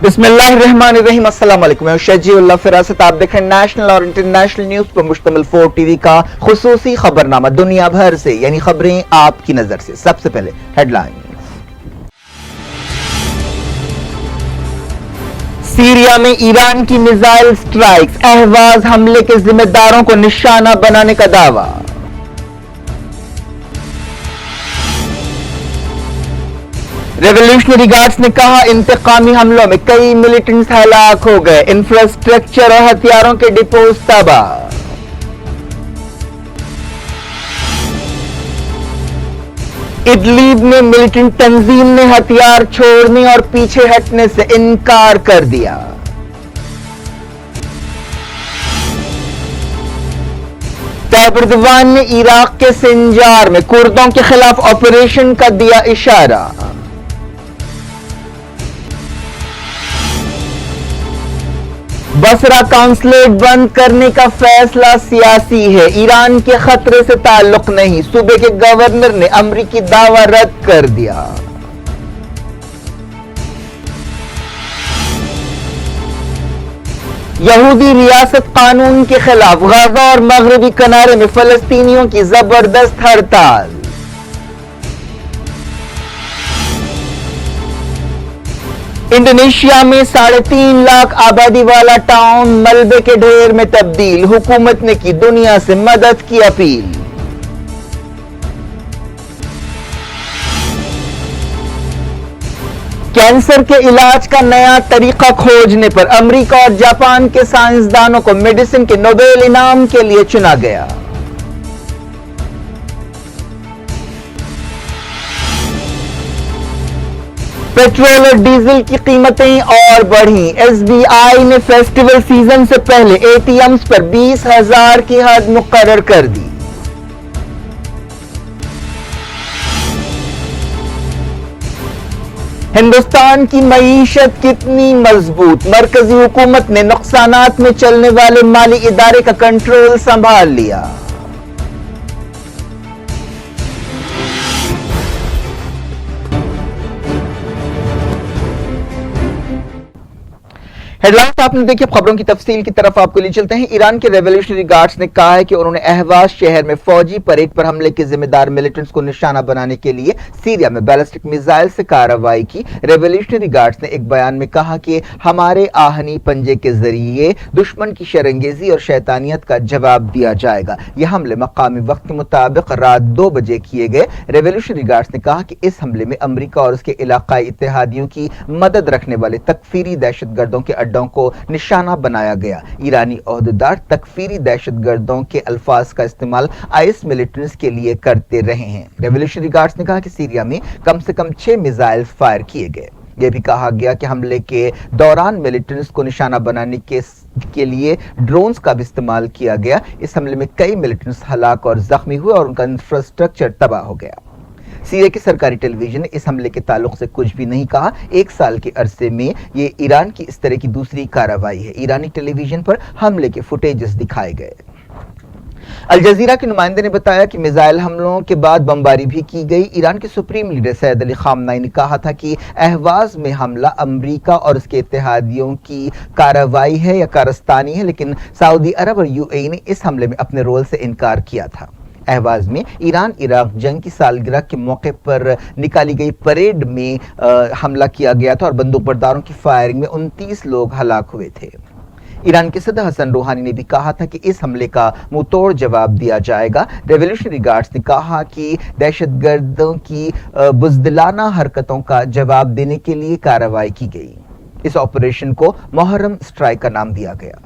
बिस्मिल्लाहिर्रहमानिर्रहीम। अस्सलाम वालेकुम। मैं शजीउल्लाह फिरासत। आप देखें नेशनल और इंटरनेशनल न्यूज पर मुश्तमिल 4 टीवी का खुसूसी खबरनामा दुनिया भर से, यानी खबरें आपकी नजर से। सबसे पहले हेडलाइन। सीरिया में ईरान की मिसाइल स्ट्राइक्स, अहवाज हमले के जिम्मेदारों को निशाना बनाने का दावा। रेवोल्यूशनरी गार्ड्स ने कहा इंतकामी हमलों में कई मिलिटेंट्स हलाक हो गए, इंफ्रास्ट्रक्चर और हथियारों के डिपोज तबाह। इदलीब में मिलिटेंट तंजीम ने हथियार छोड़ने और पीछे हटने से इनकार कर दिया। ताइब एर्दोगान ने इराक के सिंजार में कुर्दों के खिलाफ ऑपरेशन का दिया इशारा। बसरा काउंसलेट बंद करने का फैसला सियासी है, ईरान के खतरे से ताल्लुक नहीं। सूबे के गवर्नर ने अमरीकी दावा रद्द कर दिया। यहूदी रियासत कानून के खिलाफ गाजा और मगरबी किनारे में फलस्तीनियों की जबरदस्त हड़ताल। इंडोनेशिया में 3.5 लाख आबादी वाला टाउन मलबे के ढेर में तब्दील, हुकूमत ने की दुनिया से मदद की अपील। कैंसर के इलाज का नया तरीका खोजने पर अमेरिका और जापान के साइंसदानों को मेडिसिन के नोबेल इनाम के लिए चुना गया। पेट्रोल और डीजल की कीमतें और बढ़ी, एसबीआई ने फेस्टिवल सीजन से पहले एटीएम्स पर 20,000 की हद मुकर्रर कर दी। हिंदुस्तान की मईशत कितनी मजबूत, मरकजी हुकूमत ने नुकसानात में चलने वाले माली इदारे का कंट्रोल संभाल लिया। हेडलाइंस आपने देखी। खबरों की तफसील की तरफ आपको ले चलते हैं। ईरान के रेवोल्यूशनरी गार्ड्स ने कहा है कि उन्होंने अहवाज शहर में फौजी परेड पर हमले के जिम्मेदार मिलिटेंट्स को निशाना बनाने के लिए सीरिया में बैलिस्टिक मिसाइल से कार्रवाई की। रेवोल्यूशनरी गार्ड्स ने एक बयान में कहा कि हमारे आहनी पंजे के जरिए दुश्मन की शरंगेजी और शैतानियत का जवाब दिया जाएगा। यह हमले मकामी वक्त के मुताबिक रात 2 बजे किए गए। रेवोल्यूशनरी गार्ड्स ने कहा कि इस हमले में अमेरिका और उसके इलाकाई इत्तेहादियों की मदद रखने वाले तकफीरी दहशतगर्दों के अड्डों को निशाना बनाया गया। ईरानी ओहदेदार तकफीरी दहशतगर्दों के अल्फाज का इस्तेमाल आईएस मिलिटेंट्स के लिए करते रहे हैं। रेवोल्यूशनरी गार्ड्स ने कहा कि सीरिया में कम से कम 6 मिसाइल फायर किए गए। यह भी कहा गया कि हमले के दौरान मिलिटेंट्स को निशाना बनाने के लिए ड्रोन्स का भी इस्तेमाल किया गया। इस हमले में कई मिलिटेंट्स हलाक और जख्मी हुए और उनका इंफ्रास्ट्रक्चर तबाह हो गया। सीरिया की सरकारी टेलीविजन ने इस हमले के ताल्लुक से कुछ भी नहीं कहा। 1 साल के अरसे में ये ईरान की इस तरह की दूसरी कार्रवाई है। ईरानी टेलीविजन पर हमले के फुटेजेस दिखाए गए। अल जजीरा के नुमाइंदे ने बताया कि मिसाइल हमलों के बाद बमबारी भी की गई। ईरान के सुप्रीम लीडर सैयद अली खामनाई ने कहा था कि अहवाज में हमला अमेरिका और उसके इत्तेहादियों की कार्रवाई है या कारस्तानी है, लेकिन सऊदी अरब और यूएई ने इस हमले में अपने रोल से इनकार किया था। अहवाज में ईरान इराक जंग की सालगिरह के मौके पर निकाली गई परेड में हमला किया गया था और बंदूकबरदारों की फायरिंग में 29 लोग हलाक हुए थे। ईरान के सदर हसन रूहानी ने भी कहा था कि इस हमले का मुंहतोड़ जवाब दिया जाएगा। रेवोल्यूशनरी गार्ड्स ने कहा कि दहशतगर्दों की बुज़दिलाना हरकतों का जवाब देने के लिए कार्रवाई की गई। इस ऑपरेशन को मुहर्रम स्ट्राइक का नाम दिया गया।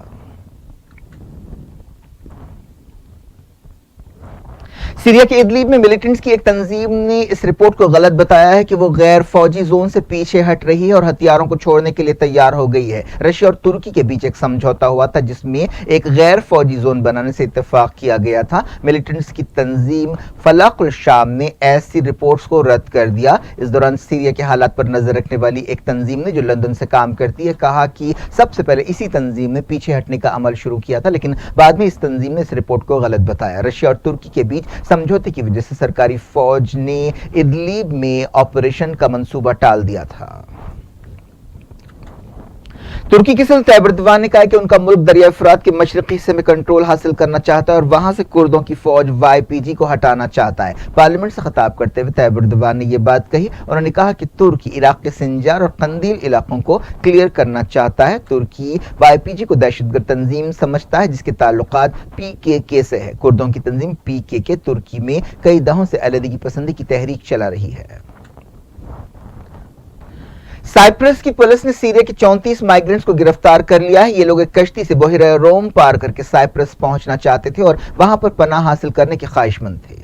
सीरिया के इदलीब में मिलिटेंट्स की एक तंजीम ने इस रिपोर्ट को गलत बताया है कि वो गैर फौजी जोन से पीछे हट रही है और हथियारों को छोड़ने के लिए तैयार हो गई है। रशिया और तुर्की के बीच एक समझौता हुआ था जिसमें एक गैर फौजी जोन बनाने से इत्तेफाक किया गया था। मिलिटेंट्स की तंजीम फलाकुल शाम ने ऐसी रिपोर्ट्स को रद्द कर दिया। इस दौरान सीरिया के हालात पर नजर रखने वाली एक तंजीम ने, जो लंदन से काम करती है, कहा कि सबसे पहले इसी तंजीम ने पीछे हटने का अमल शुरू किया था, लेकिन बाद में इस तंजीम ने इस रिपोर्ट को गलत बताया। रशिया और तुर्की के बीच समझौते की वजह से सरकारी फौज ने इदलीब में ऑपरेशन का मंसूबा टाल दिया था। तुर्की के सदर तैयब एर्दोगान ने कहा कि उनका मुल्क दरिया फरात के मशरकी हिस्से में कंट्रोल हासिल करना चाहता है और वहां से कुर्दों की फौज YPG को हटाना चाहता है। पार्लियामेंट से खिताब करते हुए तैयब एर्दोगान ने यह बात कही। उन्होंने कहा कि तुर्की इराक के सिंजार और कंदील इलाकों को क्लियर करना चाहता है। तुर्की YPG को दहशतगर्द तंजीम समझता है जिसके ताल्लुकात PKK से है। कुर्दों की तंजीम PKK तुर्की में कई दहाकों से अलहदगी पसंदी की तहरीक चला रही है। साइप्रस की पुलिस ने सीरिया के 34 माइग्रेंट्स को गिरफ्तार कर लिया है। ये लोग एक कश्ती से बहिरा रोम पार करके साइप्रस पहुंचना चाहते थे और वहां पर पनाह हासिल करने के ख्वाहिशमंद थे।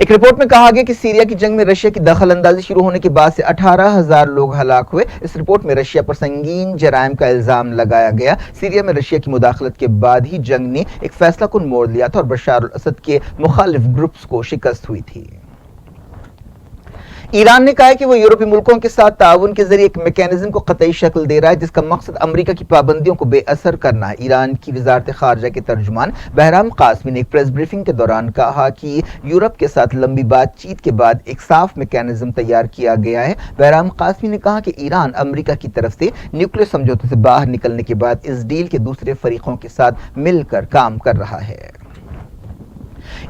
एक रिपोर्ट में कहा गया कि सीरिया की जंग में रशिया की दखल अंदाजी शुरू होने के बाद से 18,000 लोग हलाक हुए। इस रिपोर्ट में रशिया पर संगीन जराइम का इल्जाम लगाया गया। सीरिया में रशिया की मुदाखलत के बाद ही जंग ने एक फैसला कुन मोड़ लिया था और बशार अल असद के मुखालिफ ग्रुप्स को शिकस्त हुई थी। ईरान ने कहा है कि वो यूरोपीय मुल्कों के साथ ताउन के जरिए एक मैकेनिज्म को कतई शक्ल दे रहा है जिसका मकसद अमेरिका की पाबंदियों को बेअसर करना है। ईरान की वजारत खारजा के तर्जुमान बहराम कासमी ने एक प्रेस ब्रीफिंग के दौरान कहा कि यूरोप के साथ लंबी बातचीत के बाद एक साफ मैकेनिज्म तैयार किया गया है। बहराम कासमी ने कहा कि ईरान अमेरिका की तरफ से न्यूक्लियर समझौते से बाहर निकलने के बाद इस डील के दूसरे फरीकों के साथ मिलकर काम कर रहा है।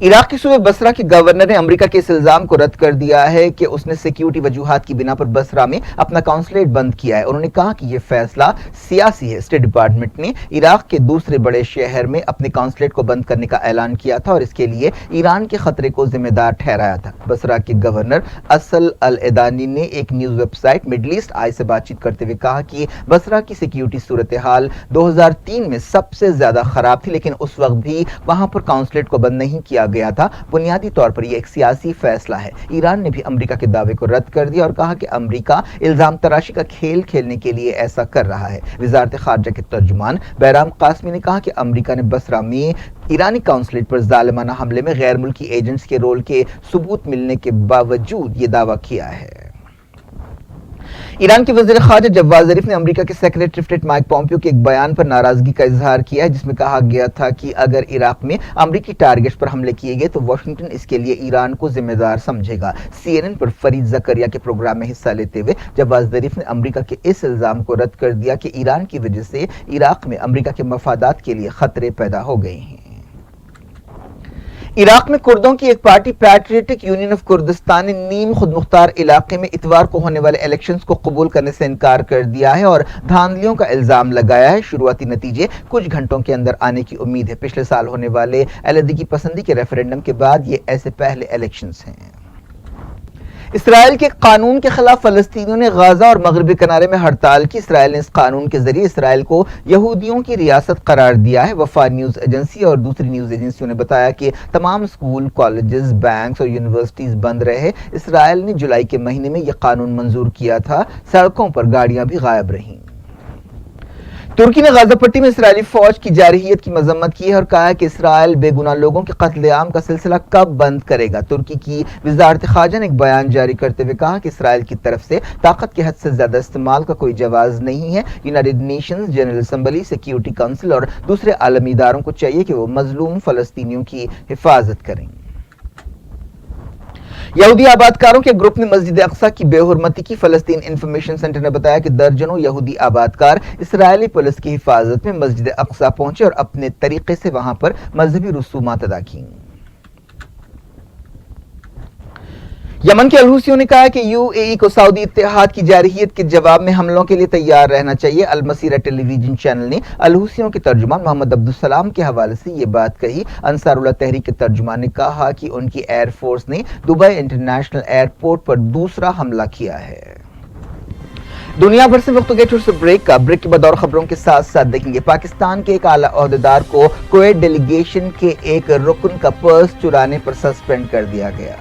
इराक के सूबे बसरा के गवर्नर ने अमेरिका के इस इल्जाम को रद्द कर दिया है कि उसने सिक्योरिटी वजूहात की बिना पर बसरा में अपना काउंसलेट बंद किया है। उन्होंने कहा कि यह फैसला सियासी है। स्टेट डिपार्टमेंट ने इराक के दूसरे बड़े शहर में अपने काउंसलेट को बंद करने का ऐलान किया था और इसके लिए ईरान के खतरे को जिम्मेदार ठहराया था। बसरा के गवर्नर असल अल एदानी ने एक न्यूज वेबसाइट मिडल ईस्ट आई से बातचीत करते हुए कहा कि बसरा की सिक्योरिटी सूरत हाल 2003 में सबसे ज्यादा खराब थी, लेकिन उस वक्त भी वहां पर काउंसलेट को बंद नहीं किया गया था। बुनियादी तौर पर यह एक सियासी फैसला है। ईरान ने भी अमेरिका के दावे को रद्द कर दिया और कहा कि अमेरिका इल्जाम तराशी का खेल खेलने के लिए ऐसा कर रहा है। वजारत खारजा के तर्जुमान बहराम कासमी ने कहा कि अमेरिका ने बसरा में ईरानी काउंसलेट पर जालिमाना हमले में गैर मुल्की एजेंट्स के रोल के सबूत मिलने के बावजूद यह दावा किया है। ईरान के वज़ीर ख़ारजा जवाद ज़रीफ ने अमेरिका के सेक्रेटरी स्टेट माइक पॉम्पियो के एक बयान पर नाराजगी का इजहार किया है जिसमें कहा गया था कि अगर इराक में अमेरिकी टारगेट्स पर हमले किए गए तो वाशिंगटन इसके लिए ईरान को जिम्मेदार समझेगा। CNN पर फरीद ज़करिया के प्रोग्राम में हिस्सा लेते हुए जवाद ज़रीफ ने अमेरिका के इस इल्जाम को रद्द कर दिया कि ईरान की वजह से इराक में अमेरिका के मफादात के लिए खतरे पैदा हो गए हैं। इराक में कुर्दों की एक party patriotic union of Kurdistan ने नीम खुद मुख्तार इलाके में इतवार को होने वाले इलेक्शंस को कबूल करने से इनकार कर दिया है और धांधलियों का इल्जाम लगाया है। शुरुआती नतीजे कुछ घंटों के अंदर आने की उम्मीद है। पिछले साल होने वाले अलहदगी पसंदी के रेफरेंडम के बाद ये ऐसे पहले इलेक्शंस हैं। इसराइल के कानून के खिलाफ फलस्तीनियों ने गाजा और मगरबी किनारे में हड़ताल की। इसराइल ने इस कानून के जरिए इसराइल को यहूदियों की रियासत करार दिया है। वफा न्यूज एजेंसी और दूसरी न्यूज एजेंसियों ने बताया कि तमाम स्कूल, कॉलेजेस, बैंक्स और यूनिवर्सिटीज बंद रहे। इसराइल ने जुलाई के महीने में यह कानून मंजूर किया था। सड़कों पर गाड़ियां भी गायब रहीं। तुर्की ने गाजा पट्टी में इसराइली फौज की जारहियत की मजम्मत की है और कहा है कि इसराइल बेगुनाह लोगों के कत्लेआम का सिलसिला कब बंद करेगा। तुर्की की वजारत खारजा ने एक बयान जारी करते हुए कहा कि इसराइल की तरफ से ताकत के हद से ज्यादा इस्तेमाल का कोई जवाज नहीं है। United Nations, general assembly, security council और दूसरे आलमी इदारों को चाहिए कि वो मजलूम फलस्तीनियों की हिफाजत करें। यहूदी आबादकारों के ग्रुप ने मस्जिद अक्सा की बेहुरमती की। फलस्तीन इंफॉर्मेशन सेंटर ने बताया कि दर्जनों यहूदी आबादकार इसराइली पुलिस की हिफाजत में मस्जिद अक्सा पहुंचे और अपने तरीके से वहां पर मजहबी रसूमात अदा की। यमन के अलहूसियों ने कहा कि यूएई को सऊदी इत्तेहाद की जारहियत के जवाब में हमलों के लिए तैयार रहना चाहिए। अल मसीरा टेलीविजन चैनल ने अलहूसियों के तर्जुमान मोहम्मद अब्दुल सलाम के हवाले से ये बात कही। अंसारुल्लाह तहरीक के तर्जुमान ने कहा कि उनकी एयरफोर्स ने दुबई इंटरनेशनल एयरपोर्ट पर दूसरा हमला किया है। दुनिया भर से वक्त हो गया छोटे से ब्रेक का। ब्रेक के बाद और खबरों के साथ साथ देखेंगे पाकिस्तान के एक आला ओहदेदार को कुवैत डेलीगेशन के एक रुकन का पर्स चुराने पर सस्पेंड कर दिया गया।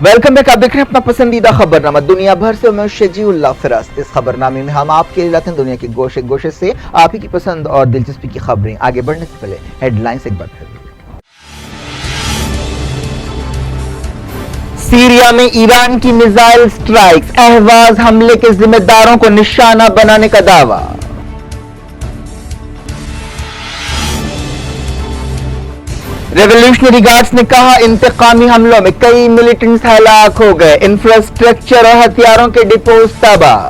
Welcome back. आप देख रहे हैं अपना पसंदीदा खबरनामा दुनिया भर से। मैं शजीउल्लाह फिरास्त। इस खबरनामे में हम आपके लिए लाते हैं दुनिया के गोशे गोशे से आप ही की पसंद और दिलचस्पी की खबरें। आगे बढ़ने से पहले हेडलाइंस एक बार फिर। सीरिया में ईरान की मिसाइल स्ट्राइक्स, अहवाज हमले के जिम्मेदारों को निशाना बनाने का दावा। रेवोल्यूशनरी गार्ड्स ने कहा इंतकामी हमलों में कई मिलिटेंट्स हलाक हो गए, इंफ्रास्ट्रक्चर और हथियारों के डिपोज तबाह।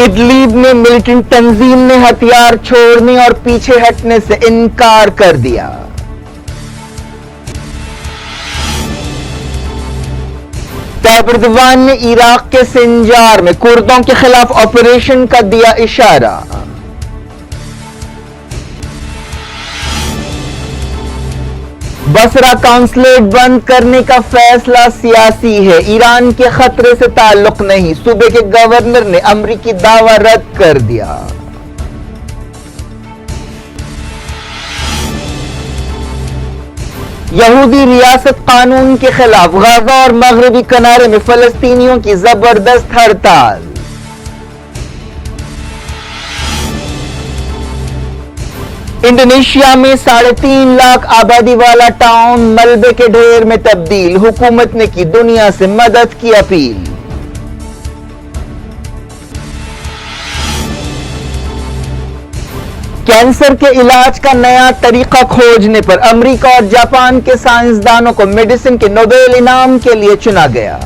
इदलीब में मिलिटेंट तंजीम ने हथियार छोड़ने और पीछे हटने से इनकार कर दिया। तैयब एर्दोगान ने इराक के सिंजार में कुर्दों के खिलाफ ऑपरेशन का दिया इशारा। बसरा काउंसलेट बंद करने का फैसला सियासी है, ईरान के खतरे से ताल्लुक नहीं। सूबे के गवर्नर ने अमरीकी दावा रद्द कर दिया। यहूदी रियासत कानून के खिलाफ गाजा और मगरबी किनारे में फलस्तीनियों की जबरदस्त हड़ताल। इंडोनेशिया में 3.5 लाख आबादी वाला टाउन मलबे के ढेर में तब्दील, हुकूमत ने की दुनिया से मदद की अपील। कैंसर के इलाज का नया तरीका खोजने पर अमेरिका और जापान के साइंसदानों को मेडिसिन के नोबेल इनाम के लिए चुना गया।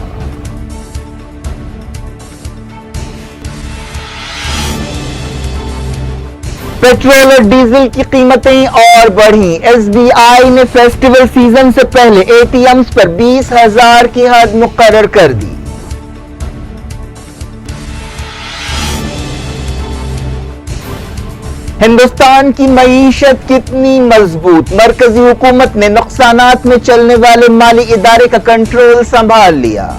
पेट्रोल और डीजल की कीमतें और बढ़ी, एसबीआई ने फेस्टिवल सीजन से पहले एटीएम्स पर 20,000 की हद मुकर्रर कर दी। हिंदुस्तान की मईशत कितनी मजबूत, मरकजी हुकूमत ने नुकसानात में चलने वाले माली इदारे का कंट्रोल संभाल लिया।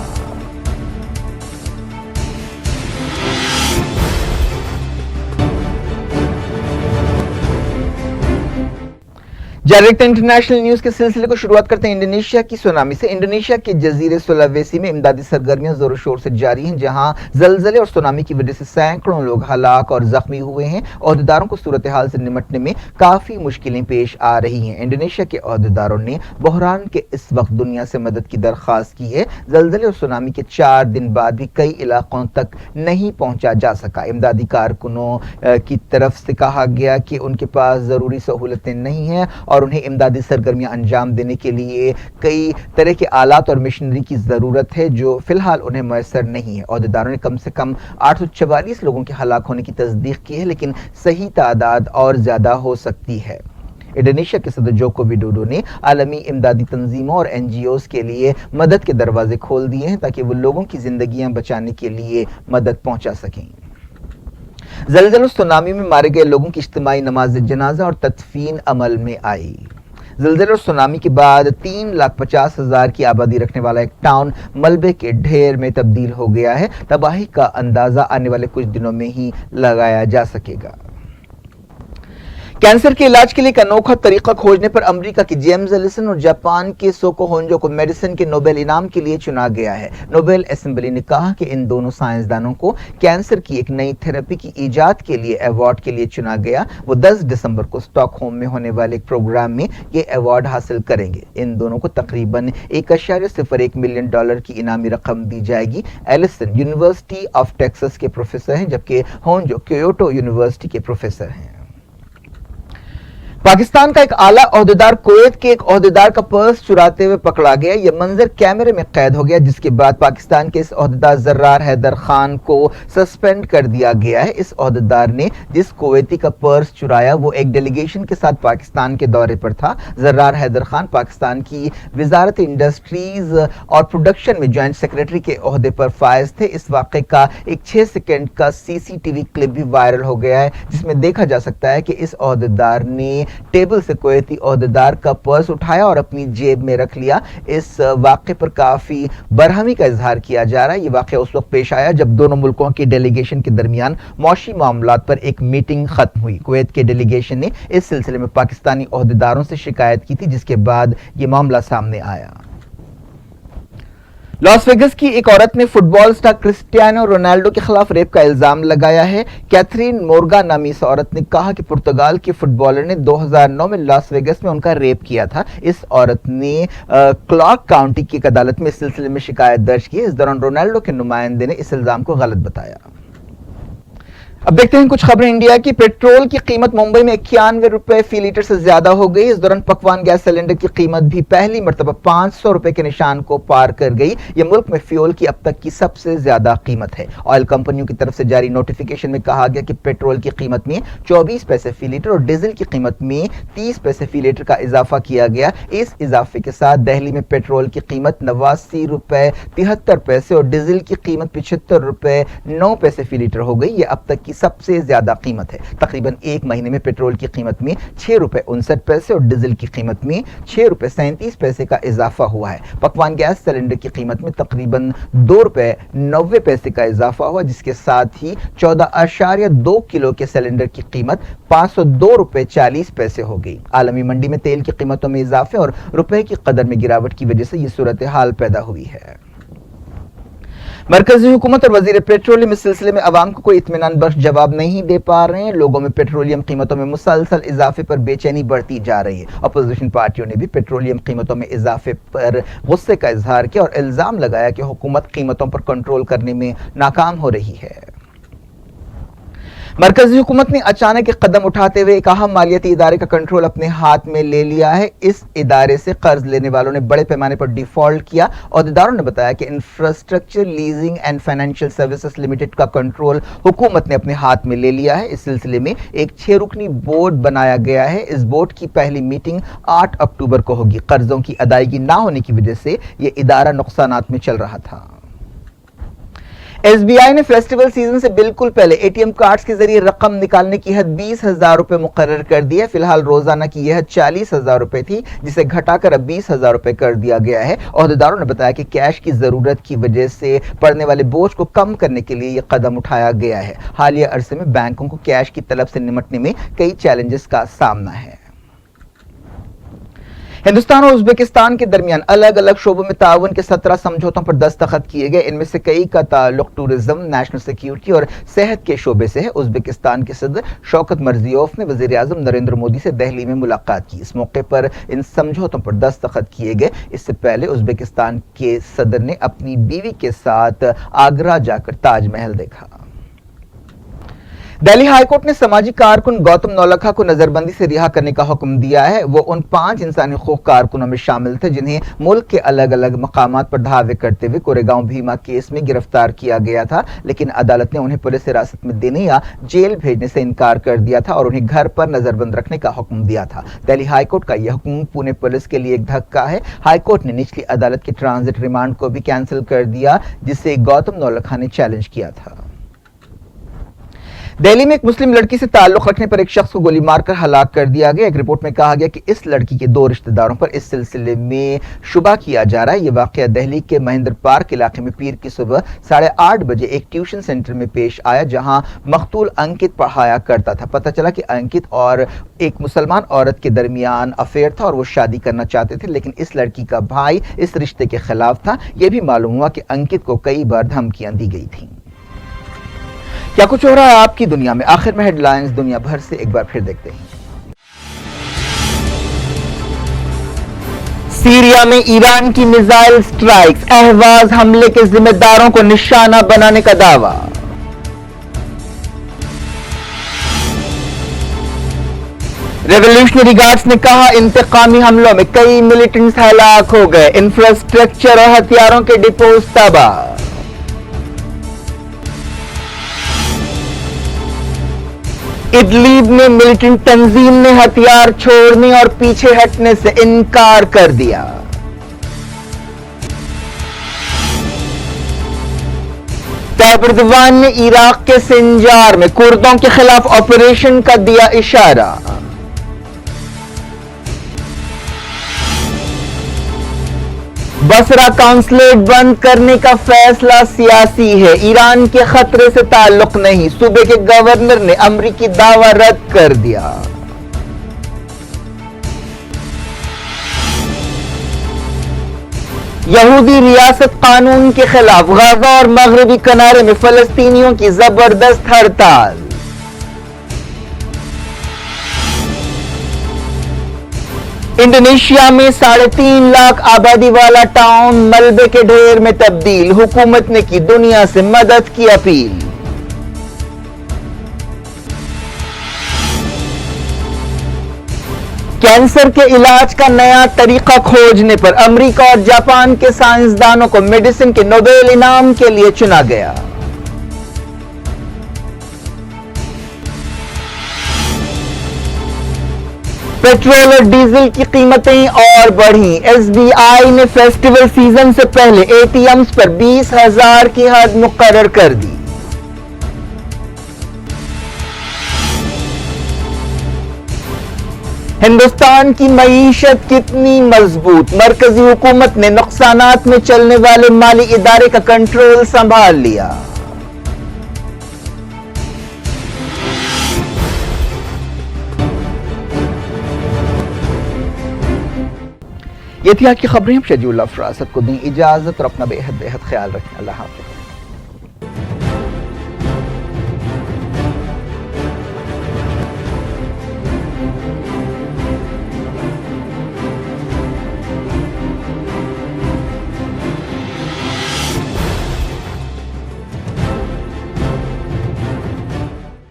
डायरेक्ट इंटरनेशनल न्यूज के सिलसिले को शुरुआत करते हैं इंडोनेशिया की सुनामी से। इंडोनेशिया के जजीरे सुलावेसी में इमदादी सरगर्मियां जोरों शोर से जारी हैं, जहां जलजले और सुनामी की वजह से सैकड़ों लोग हलाक और जख्मी हुए हैं। ओहदेदारों को सूरत हाल से निपटने में काफी मुश्किलें पेश आ रही हैं। इंडोनेशिया के ओहदेदारों ने बहरान के इस वक्त दुनिया से मदद की दरख्वास्त की है। जलजले और सुनामी के 4 दिन बाद भी कई इलाकों तक नहीं पहुंचा जा सका। इमदादी कारकुनों की तरफ से कहा गया कि उनके पास जरूरी सहूलतें नहीं हैं और उन्हें इमदादी सरगर्मियां अंजाम देने के लिए कई तरह के आलात और मशीनरी की जरूरत है, जो फिलहाल उन्हें मैसर नहीं है। ओहदेदारों ने कम से कम 844 लोगों के हलाक होने की तस्दीक की है, लेकिन सही तादाद और ज्यादा हो सकती है। इंडोनेशिया के सदर जोको विडोडो ने आलमी इमदादी तंजीमों और एनजीओज के लिए मदद के दरवाजे खोल दिए हैं ताकि वो लोगों की जिंदगियां बचाने के लिए मदद पहुंचा सकें। जलजल सुनामी में मारे गए लोगों की इज्तिमाई नमाज जनाजा और तदफीन अमल में आई। जलजल और सुनामी के बाद 3,50,000 की आबादी रखने वाला एक टाउन मलबे के ढेर में तब्दील हो गया है। तबाही का अंदाजा आने वाले कुछ दिनों में ही लगाया जा सकेगा। कैंसर के इलाज के लिए एक अनोखा तरीका खोजने पर अमेरिका की जेम्स एलिसन और जापान के सोको होंजो को मेडिसिन के नोबेल इनाम के लिए चुना गया है। नोबेल असेंबली ने कहा कि इन दोनों साइंसदानों को कैंसर की एक नई थेरेपी की इजाद के लिए अवार्ड के लिए चुना गया। वो 10 दिसंबर को स्टॉकहोम में होने वाले एक प्रोग्राम में ये अवार्ड हासिल करेंगे। इन दोनों को तकरीबन $1.01 मिलियन की इनामी रकम दी जाएगी। एलिसन यूनिवर्सिटी ऑफ टेक्सास के प्रोफेसर हैं, जबकि होंजो क्योटो यूनिवर्सिटी के प्रोफेसर हैं। पाकिस्तान का एक आला ओहदेदार कुवैत के एक ओहदेदार का पर्स चुराते हुए पकड़ा गया। यह मंजर कैमरे में कैद हो गया, जिसके बाद पाकिस्तान के इस ओहदेदार जर्रार हैदर खान को सस्पेंड कर दिया गया है। इस ओहदेदार ने जिस कुवैती का पर्स चुराया वो एक डेलीगेशन के साथ पाकिस्तान के दौरे पर था। जर्रार हैदर खान पाकिस्तान की वजारत इंडस्ट्रीज और प्रोडक्शन में ज्वाइंट सेक्रेटरी के ओहदे पर फायज थे। इस वाक़े का एक 6 सेकंड का सीसीटीवी क्लिप भी वायरल हो गया है, जिसमें देखा जा सकता है कि इस ओहदेदार ने टेबल से कुवैती ओहदेदार का पर्स उठाया और अपनी जेब में रख लिया। इस वाक़े पर काफ़ी बरहमी का इजहार किया जा रहा है। ये वाक़या उस वक्त पेश आया जब दोनों मुल्कों की डेलीगेशन के दरमियान मौशी मामलात पर एक मीटिंग खत्म हुई। कुवैत के डेलीगेशन ने इस सिलसिले में पाकिस्तानी ओहदेदारों से शिकायत की थी, जिसके बाद ये मामला सामने आया। लॉस वेगस की एक औरत ने फुटबॉल स्टार क्रिस्टियानो रोनाल्डो के खिलाफ रेप का इल्जाम लगाया है। कैथरीन मोर्गा नामी इस औरत ने कहा कि पुर्तगाल के फुटबॉलर ने 2009 में लॉस वेगस में उनका रेप किया था। इस औरत ने क्लार्क काउंटी की एक अदालत में इस सिलसिले में शिकायत दर्ज की। इस दौरान रोनाल्डो के नुमाइंदे ने इस इल्जाम को गलत बताया। अब देखते हैं कुछ खबरें इंडिया की। पेट्रोल की कीमत मुंबई में 91 रुपए फी लीटर से ज्यादा हो गई। इस दौरान पकवान गैस सिलेंडर की कीमत भी पहली मर्तबा 500 रुपए के निशान को पार कर गई। यह मुल्क में फ्यूल की अब तक की सबसे ज्यादा कीमत है। ऑयल कंपनियों की तरफ से जारी नोटिफिकेशन में कहा गया कि पेट्रोल की कीमत में 24 पैसे फी लीटर और डीजल की कीमत में 30 पैसे फी लीटर का इजाफा किया गया। इस इजाफे के साथ दिल्ली में पेट्रोल की कीमत 89 रुपए 73 पैसे और डीजल की कीमत 75 रुपए 9 पैसे फी लीटर हो गई। यह अब तक सबसे ज्यादा कीमत है। तकरीबन एक महीने में पेट्रोल की कीमत में 6 रुपए 59 पैसे और डीजल की कीमत में 6 रुपए 37 पैसे का इजाफा हुआ है। पकवान गैस सिलेंडर की कीमत में तकरीबन 2 रुपए 90 पैसे का इजाफा हुआ, जिसके साथ ही 14.2 किलो के सिलेंडर की कीमत 502 रुपए 40 पैसे हो गई। आलमी मंडी में तेल की कीमतों में इजाफे और रुपए की कदर में गिरावट की वजह से यह सूरत हाल पैदा हुई है। मरकजी हुकूमत और वजीर पेट्रोलियम इस सिलसिले में अवाम को कोई इत्मीनान बख्श जवाब नहीं दे पा रहे हैं। लोगों में पेट्रोलियम कीमतों में मुसलसल इजाफे पर बेचैनी बढ़ती जा रही है। अपोजिशन पार्टियों ने भी पेट्रोलियम कीमतों में इजाफे पर गुस्से का इजहार किया और इल्जाम लगाया कि हुकूमत कीमतों पर कंट्रोल करने में नाकाम हो रही है। मरकजी हुकूमत ने अचानक एक कदम उठाते हुए एक अहम मालियाती इदारे का कंट्रोल अपने हाथ में ले लिया है। इस इदारे से कर्ज लेने वालों ने बड़े पैमाने पर डिफॉल्ट किया। ओहदेदारों ने बताया कि infrastructure leasing and financial services limited का कंट्रोल हुकूमत ने अपने हाथ में ले लिया है। इस सिलसिले में एक 6 रुकनी बोर्ड बनाया गया है। इस बोर्ड की पहली मीटिंग 8 अक्टूबर को होगी। कर्जों की अदायगी ना होने की वजह से यह इदारा नुकसानात में चल रहा था। एसबीआई ने फेस्टिवल सीजन से बिल्कुल पहले एटीएम कार्ड्स के जरिए रकम निकालने की हद 20,000 रुपए मुकर्रर कर दी है। फिलहाल रोजाना की यह हद 40,000 रुपए थी, जिसे घटाकर अब 20,000 रुपए कर दिया गया है। ओहदेदारों ने बताया कि कैश की जरूरत की वजह से पड़ने वाले बोझ को कम करने के लिए यह कदम उठाया गया है। हालिया अरसे में बैंकों को कैश की तलब से निपटने में कई चैलेंजेस का सामना है। हिंदुस्तान और उज्बेकिस्तान के दरमियान अलग अलग शोबों में ताउन के 17 समझौतों पर दस्तखत किए गए। इनमें से कई का ताल्लुक टूरिज्म, नेशनल सिक्योरिटी और सेहत के शोबे से है। उज्बेकिस्तान के सदर शौकत मिर्जियोयफ ने वजीर आजम नरेंद्र मोदी से दिल्ली में मुलाकात की। इस मौके पर इन समझौतों पर दस्तखत किए गए। इससे पहले उज्बेकिस्तान के सदर ने अपनी बीवी के साथ आगरा जाकर ताजमहल देखा। दिल्ली हाईकोर्ट ने समाजी कारकुन गौतम नौलखा को नजरबंदी से रिहा करने का हुक्म दिया है। वो उन 5 इंसानी हकूक कारकुनों में शामिल थे जिन्हें मुल्क के अलग अलग मकामात पर धावे करते हुए कोरेगांव भीमा केस में गिरफ्तार किया गया था, लेकिन अदालत ने उन्हें पुलिस हिरासत में देने या जेल भेजने से इनकार कर दिया था और उन्हें घर पर नजरबंद रखने का हुक्म दिया था। दिल्ली हाईकोर्ट का यह हुक्म पुणे पुलिस के लिए एक धक्का है। हाईकोर्ट ने निचली अदालत के ट्रांजिट रिमांड को भी कैंसिल कर दिया, जिसे गौतम नौलखा ने चैलेंज किया था। दिल्ली में एक मुस्लिम लड़की से ताल्लुक रखने पर एक शख्स को गोली मारकर हलाक कर दिया गया। एक रिपोर्ट में कहा गया कि इस लड़की के 2 रिश्तेदारों पर इस सिलसिले में शुबा किया जा रहा है। यह वाकया दिल्ली के महेंद्र पार्क इलाके में पीर की सुबह 8:30 बजे एक ट्यूशन सेंटर में पेश आया, जहां मकतूल अंकित पढ़ाया करता था। पता चला कि अंकित और एक मुसलमान औरत के दरमियान अफेयर था और वो शादी करना चाहते थे, लेकिन इस लड़की का भाई इस रिश्ते के खिलाफ था। यह भी मालूम हुआ कि अंकित को कई बार धमकियां दी गई थी। क्या कुछ हो रहा है आपकी दुनिया में? आखिर में हेडलाइंस दुनिया भर से एक बार फिर देखते हैं। सीरिया में ईरान की मिसाइल स्ट्राइक्स, अहवाज हमले के जिम्मेदारों को निशाना बनाने का दावा। रेवोल्यूशनरी गार्ड्स ने कहा इंतकामी हमलों में कई मिलिटेंट्स हलाक हो गए, इंफ्रास्ट्रक्चर और हथियारों के डिपोज तबाह। इदलीब में मिलिटेंट तंजीम ने हथियार छोड़ने और पीछे हटने से इनकार कर दिया। तैयब एर्दोगान ने इराक के सिंजार में कुर्दों के खिलाफ ऑपरेशन का दिया इशारा। बसरा काउंसलेट बंद करने का फैसला सियासी है, ईरान के खतरे से ताल्लुक नहीं, सूबे के गवर्नर ने अमरीकी दावा रद्द कर दिया। यहूदी रियासत कानून के खिलाफ गाजा और मगरबी किनारे में फलस्तीनियों की जबरदस्त हड़ताल। इंडोनेशिया में 3.5 लाख आबादी वाला टाउन मलबे के ढेर में तब्दील, हुकूमत ने की दुनिया से मदद की अपील। कैंसर के इलाज का नया तरीका खोजने पर अमेरिका और जापान के साइंसदानों को मेडिसिन के नोबेल इनाम के लिए चुना गया। पेट्रोल और डीजल की कीमतें और बढ़ी, एसबीआई ने फेस्टिवल सीजन से पहले एटीएम्स पर 20,000 की हद मुकर्रर कर दी। हिंदुस्तान की मईशत कितनी मजबूत, मरकजी हुकूमत ने नुकसानात में चलने वाले माली इदारे का कंट्रोल संभाल लिया। ये थी आज की खबरें। हम शजीउल्लाह फरासत को दी इजाजत और अपना बेहद ख्याल रखें। अल्लाह हाफ़िज़।